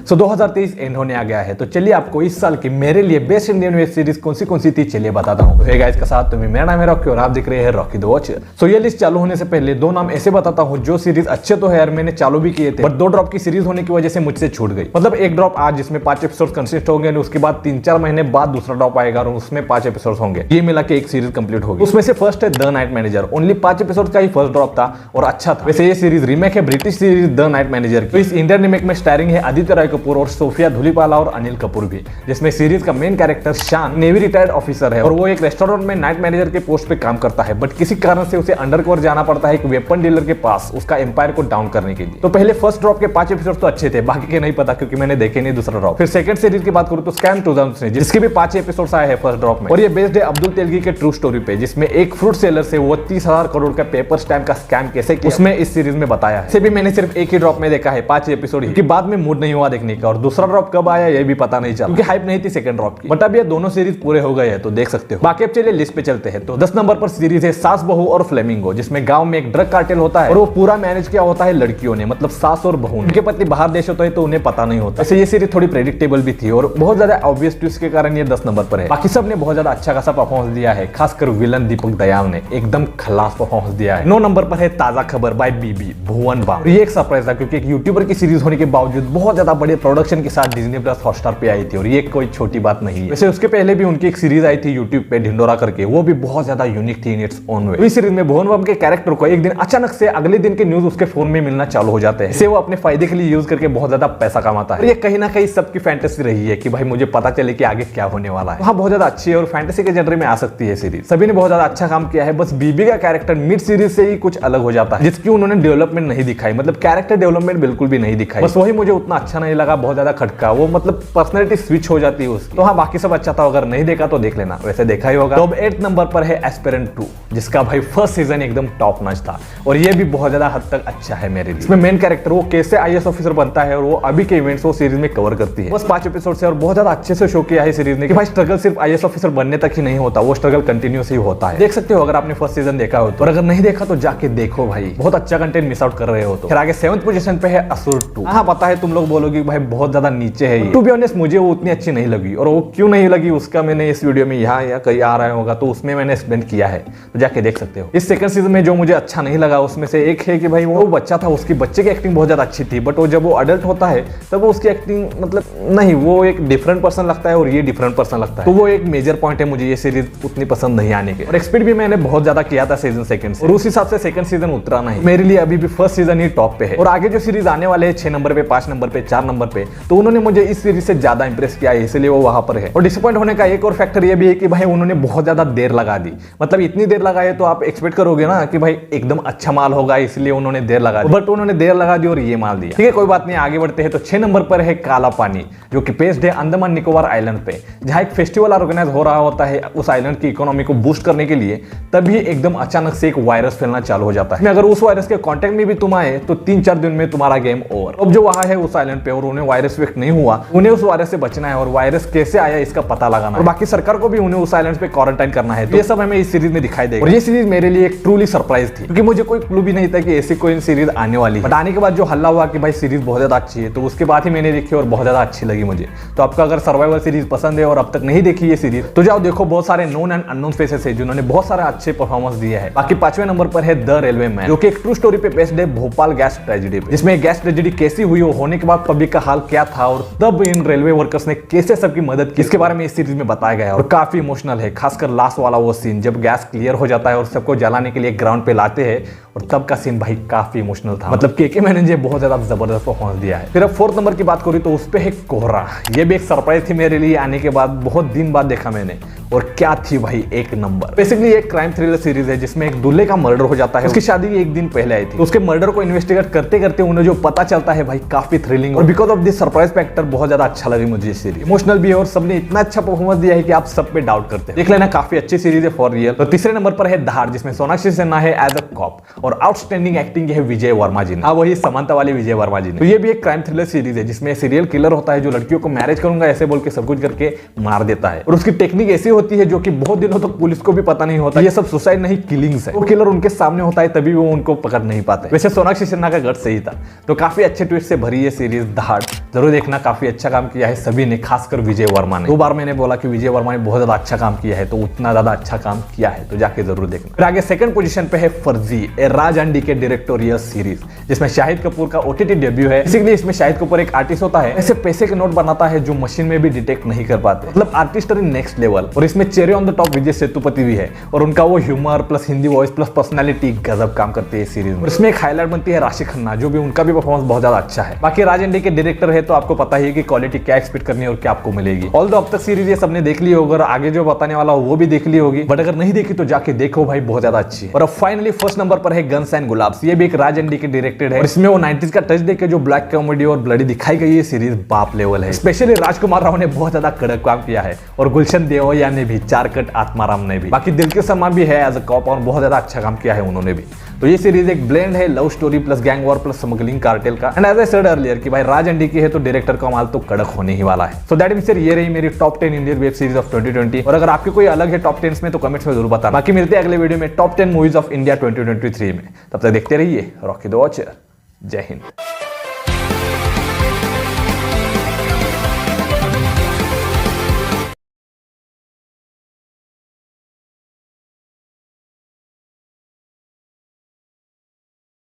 सो 2023 and होने आ गया है, तो चलिए आपको इस साल की मेरे लिए बेस्ट इंडियन वेब सीरीज कौन सी थी चलिए बताता हूँ। हे गाइस का साथ तुम्हें, मेरा नाम है रॉकी और आप देख रहे हैं रॉकी द वॉचर। सो ये लिस्ट चालू होने से पहले दो नाम ऐसे बताता हूँ जो सीरीज अच्छे तो है यार, मैंने चालू भी किए थे, बट 2 ड्रॉप की सीरीज होने की वजह से मुझसे छूट गई। मतलब एक ड्रॉप आज जिसमें 5 एपिसोड कंसिस्ट होंगे, उसके बाद 3-4 महीने बाद दूसरा ड्रॉप आएगा और उसमें 5 एपिसोड होंगे। ये मिला के एक सीरीज कंप्लीट होगी। उसमें से फर्स्ट है the night manager. Only 5 episode का ही फर्स्ट ड्रॉप था और अच्छा था। वैसे ये सीरीज रीमेक है British series the night manager की। तो इस इंडियन रीमेक में स्टारिंग है आदित्य राय कपूर और सोफिया धुलीपाला और अनिल कपूर भी, जिसमें सीरीज का मेन कैरेक्टर शान नेवी रिटायर्ड ऑफिसर है और वो एक रेस्टोरेंट में नाइट मैनेजर के पोस्ट पे काम करता है, बट किसी कारण से उसे अंडरकवर जाना पड़ता है एक वेपन डीलर के पास उसका एम्पायर को डाउन करने के लिए। तो पहले फर्स्ट ड्रॉप के 5 एपिसोड तो अच्छे थे, बाकी के नहीं पता क्योंकि मैंने देखे नहीं दूसरा ड्रॉप। फिर सेकंड सीरीज की बात करूं तो स्कैम 2000 जिसके भी 5 एपिसोड आए हैं फर्स्ट ड्रॉप में, और ये बेस्ड है अब्दुल तेलगी के ट्रू स्टोरी पे, जिसमें एक फ्रूट सेलर से वो 30,000 करोड़ का पेपर स्टैम्प का स्कैम कैसे किया उसमें इस सीरीज में बताया है। इसे भी मैंने सिर्फ एक ही ड्रॉप में देखा है, 5 एपिसोड ही, बाद में मूड नहीं हुआ देखने का, और दूसरा ड्रॉप कब आया ये भी पता नहीं चला क्योंकि हाइप नहीं थी सेकंड ड्रॉप की। बट अब ये दोनों सीरीज पूरे हो गए हैं तो देख सकते हो। बाकी अब चलिए लिस्ट पे चलते हैं। तो 10 नंबर पर सीरीज है सास बहू और फ्लेमिंगो, जिसमें गांव में एक ड्रग कार्टेल होता है और वो पूरा मैनेज किया होता है लड़कियों ने, मतलब सास और बहू। उनके पति बाहर देश होते हैं तो उन्हें पता नहीं होता। ऐसे ये सीरीज थोड़ी प्रेडिक्टेबल भी थी और बहुत ज्यादा ऑब्वियस ट्विस्ट के कारण ये 10 नंबर पर है। बाकी सब ने बहुत ज्यादा अच्छा खासा परफॉर्मेंस दिया है, खासकर विलन दीपक दयाल ने एकदम खलास परफॉर्मेंस दिया है। 9 नंबर पर है ताजा खबर बाय बीबी भुवन बाम। ये एक सरप्राइज था क्योंकि एक यूट्यूबर की सीरीज होने के बावजूद बहुत ज्यादा बड़े प्रोडक्शन के साथ डिज्नी प्लस हॉटस्टार पे आई थी और ये कोई छोटी बात नहीं है। वैसे उसके पहले भी उनकी एक सीरीज आई थी यूट्यूब पे ढिंडोरा करके, वो भी बहुत ज्यादा यूनिक थी इन इट्स ओन वे। इस सीरीज में भुवन बाम के कैरेक्टर को एक दिन अचानक से अगले दिन के न्यूज उसके फोन में मिलना चालू हो जाते हैं। इसे वो अपने फायदे के लिए यूज करके बहुत ज्यादा पैसा कमाता है। और ये कहीं ना कहीं सबकी फैंटेसी रही है कि भाई मुझे पता चले कि आगे क्या होने वाला है। वहाँ बहुत ज्यादा अच्छी है और फैंटेसी के जनरे में आ सकती है सीरीज। सभी ने बहुत ज्यादा अच्छा काम किया है, बस बीबी का कैरेक्टर मिड सीरीज से ही कुछ अलग हो जाता है, जिसकी उन्होंने डेवलपमेंट नहीं दिखाई, मतलब कैरेक्टर डेवलपमेंट बिल्कुल भी नहीं दिखाई। बस वही मुझे उतना अच्छा नहीं लगा, बहुत ज्यादा खटका, वो मतलब पर्सनैलिटी स्विच हो जाती है उसकी। तो हाँ बाकी सब अच्छा था, अगर नहीं देखा तो देख लेना, वैसे देखा ही होगा। तो अब 8 नंबर पर है एस्पिरेंट 2, जिसका भाई फर्स्ट सीजन एकदम टॉप नॉच था और ये भी बहुत ज्यादा हद तक अच्छा है मेरे लिए। इसमें मेन कैरेक्टर वो कैसे आईएएस ऑफिसर बनता है और वो अभी के इवेंट्स वो सीरीज में कवर करती है। बस 5 एपिसोड से और बहुत ज्यादा अच्छे से शो किया है सीरीज ने कि भाई स्ट्रगल सिर्फ आईएएस ऑफिसर बनने तक ही नहीं होता, वो स्ट्रगल कंटिन्यूस ही होता है। देख सकते हो अगर आपने फर्स्ट सीजन देखा हो तो, और अगर नहीं देखा तो जाके देखो भाई, बहुत अच्छा कंटेंट मिस आउट कर रहे हो। तो फिर आगे 7th पोजीशन पे है असुर 2। हाँ पता है तुम लोग बोलोगे भाई बहुत ज्यादा नीचे है ये, टू बी ऑनेस्ट मुझे वो उतनी अच्छी नहीं लगी, और वो क्यों नहीं लगी उसका मैंने इस वीडियो में यहाँ या कहीं आ रहा होगा तो उसमें मैंने एक्सप्लेन किया है, तो जाके देख सकते हो। इस सेकंड सीजन में जो मुझे अच्छा नहीं लगा उसमें से एक है कि भाई वो बच्चा था, उसकी बच्चे की एक्टिंग बहुत ज्यादा अच्छी थी, बट वो जब वो अडल्ट होता है तब वो उसकी एक्टिंग मतलब नहीं, वो एक डिफरेंट पर्सन लगता है और ये डिफरेंट पर्सन लगता है। तो वो एक मेजर पॉइंट है मुझे ये सीरीज उतनी पसंद नहीं आने के। और एक्सपेक्ट भी मैंने बहुत ज्यादा किया था सीजन सेकंड से, और उस हिसाब से सेकंड सीजन उतरा नहीं मेरे लिए। अभी भी फर्स्ट सीजन ही टॉप पे है और आगे जो सीरीज आने वाले हैं 6 नंबर पे, 5 नंबर पे, 4 नंबर पे, तो उन्होंने मुझे इस सीरीज से ज्यादा इंप्रेस किया है, इसलिए वो वहां पर है। और डिसअपॉइंट होने का एक और फैक्टर ये भी है कि भाई उन्होंने बहुत ज्यादा देर लगा दी, मतलब इतनी देर लगाई तो आप एक्सपेक्ट करोगे ना कि भाई एकदम अच्छा माल होगा, इसलिए उन्होंने देर लगा दी, बट उन्होंने देर लगा दी और ये माल दिया। ठीक है कोई बात नहीं, आगे बढ़ते हैं। तो 6 नंबर पर है काला पानी, जो कि बेस्ड है अंडमान निकोबार आइलैंड पे, जहां एक फेस्टिवल ऑर्गेनाइज हो रहा होता है उस आइलैंड की इकोनॉमी को बूस्ट करने के लिए। तभी एकदम अचानक से एक वायरस फैलना चालू हो जाता है। अगर उस वायरस के कांटेक्ट में भी तुम आए तो 3-4 दिन में तुम्हारा गेम ओवर। अब जो वहां है उस आइलैंड पे और उन्हें वायरस इफेक्ट नहीं हुआ, उन्हें उस वायरस से बचना है और वायरस कैसे आया इसका पता लगाना, और बाकी सरकार को भी उन्हें उस आइलैंड पे क्वारंटाइन करना है। तो ये सब हमें इस सीरीज में दिखाई देगा और ये सीरीज मेरे लिए एक ट्रूली सरप्राइज थी क्योंकि मुझे कोई क्लू भी नहीं था कि ऐसी कोई सीरीज आने वाली है। बट आने के बाद जो हल्ला हुआ कि भाई सीरीज बहुत ज्यादा अच्छी है, तो उसके बाद ही मैंने देखी और बहुत ज्यादा अच्छी लगी मुझे। तो आपका अगर सर्वाइवल सीरीज पसंद है और अब तक नहीं देखी ये सीरीज तो जाओ देखो, बहुत सारे नोन एंड अननोन फेसेस है जिन्होंने बहुत सारे अच्छे परफॉर्मेंस दिए हैं। बाकी 5वें नंबर पर है द रेलवे मैन, जो कि एक ट्रू स्टोरी पे बेस्ड है भोपाल गैस ट्रेजेडी पे, जिसमें गैस ट्रेजेडी कैसी हुई और होने के बाद पब्लिक का हाल क्या था और तब इन रेलवे वर्कर्स ने कैसे सबकी मदद की, इसके बारे में इस सीरीज में बताया गया है। और काफी इमोशनल है, खासकर लास्ट वाला वो सीन जब गैस क्लियर हो जाता है और सबको जलाने के लिए ग्राउंड पे लाते हैं, और तब का सीन भाई काफी इमोशनल था। मतलब के मैंने बहुत ज्यादा जबरदस्त परफॉर्मेंस दिया है। फिर अब 4th नंबर की बात करूँ तो उस पे है कोहरा। ये भी एक सरप्राइज थी मेरे लिए, आने के बाद बहुत दिन बाद देखा मैंने, और क्या थी भाई 1 नंबर। बेसिकली एक क्राइम थ्रिलर सीरीज है जिसमें एक दूल्हे का मर्डर हो जाता है, उसकी शादी 1 दिन पहले आई थी। तो उसके मर्डर को इन्वेस्टिगेट करते करते उन्हें जो पता चलता है भाई काफी थ्रिलिंग, और because of this surprise factor बहुत ज्यादा अच्छा लगी मुझे सीरीज। इमोशनल भी है और सबने इतना अच्छा परफॉर्मेंस दिया है कि आप सब पे डाउट करते हैं। देख लेना, काफी अच्छी सीरीज है फॉर रियल। तो 3रे नंबर पर है धार, जिसमें सोनाक्षी सिन्हा है एज अ कॉप, और आउटस्टैंडिंग एक्टिंग है विजय वर्मा जी ने। हाँ, वही समानता वाली विजय वर्मा जी ने। तो ये भी एक क्राइम थ्रिलर सीरीज है जिसमें सीरियल किलर होता है जो लड़कियों को मैरिज करूंगा ऐसे बोल के सब कुछ करके मार देता है, और उसकी टेक्निक ऐसी होती है जो कि बहुत दिनों तक पुलिस को भी पता नहीं होता ये सब सुसाइड नहीं किलिंग्स है। वो किलर उनके सामने होता है तभी वो उनको पकड़ नहीं पाते। वैसे सोनाक्षी सिन्हा का गट सही था। तो काफी अच्छे ट्विस्ट से भरी ये सीरीज दहाड़, जरूर देखना। काफी अच्छा काम किया है सभी ने, खासकर विजय वर्मा ने। 2 बार मैंने बोला कि विजय वर्मा ने बहुत ज्यादा अच्छा काम किया है, तो उतना ज्यादा अच्छा काम किया है तो जाके जरूर देखना। फिर आगे सेकंड पोजीशन पे है फर्जी, ए राज अंडी के डायरेक्टोरियल सीरीज, जिसमें शाहिद कपूर का ओटीटी डेब्यू है। बेसिकली इसमें शाहिद कपूर एक आर्टिस्ट होता है, ऐसे पैसे के नोट बनाता है जो मशीन में भी डिटेक्ट नहीं कर पाते, मतलब आर्टिस्ट इन नेक्स्ट लेवल। और इसमें cherry on the top Vijay Sethupathi भी है, और उनका वो humour plus Hindi voice plus personality गजब काम करती है सीरीज में। और इसमें एक हाईलाइट बनती है राशि खन्ना, जो भी उनका भी परफॉर्मेंस बहुत ज्यादा अच्छा है। बाकी राज अंडी के डायरेक्टर है तो आपको पता ही है कि क्वालिटी क्या एक्सपेक्ट करनी है और क्या आपको मिलेगी। ऑल दो अब तक सीरीज ये सबने देख ली होगी, और आगे जो बताने वाला हो वो भी देख ली होगी, बट अगर नहीं देखी तो जाके देखो भाई, बहुत ज्यादा अच्छी है। और अब फाइनली फर्स्ट नंबर पर है गन्स एंड गुलाब्स। ये भी एक राज अंडी के डायरेक्टेड है, और इसमें वो 90s का टच देके जो ब्लैक कॉमेडी और ब्लडी दिखाई गई है सीरीज बाप लेवल है। स्पेशली राजकुमार राव ने बहुत ज्यादा कड़क काम किया है, और गुलशन देवैया ने भी, चारकट आत्माराम ने भी, बाकी दिलके शर्मा भी है एज अ कॉप और बहुत ज्यादा अच्छा काम किया है उन्होंने भी। तो ये सीरीज एक ब्लेंड है love story plus gang war plus smuggling cartel का। And as I said earlier कि भाई राज अंडी की है तो डायरेक्टर का माल तो कड़क होने ही वाला है। सो दैट मींस ये रही मेरी top 10 Indian web series of 2020। और अगर आपके कोई अलग है टॉप 10 में तो कमेंट्स में जरूर बताना। बाकी मिलते हैं अगले वीडियो में टॉप 10 मूवीज ऑफ इंडिया 2023 में। तब तक देखते रहिए रॉकी द वॉचर। जय हिंद।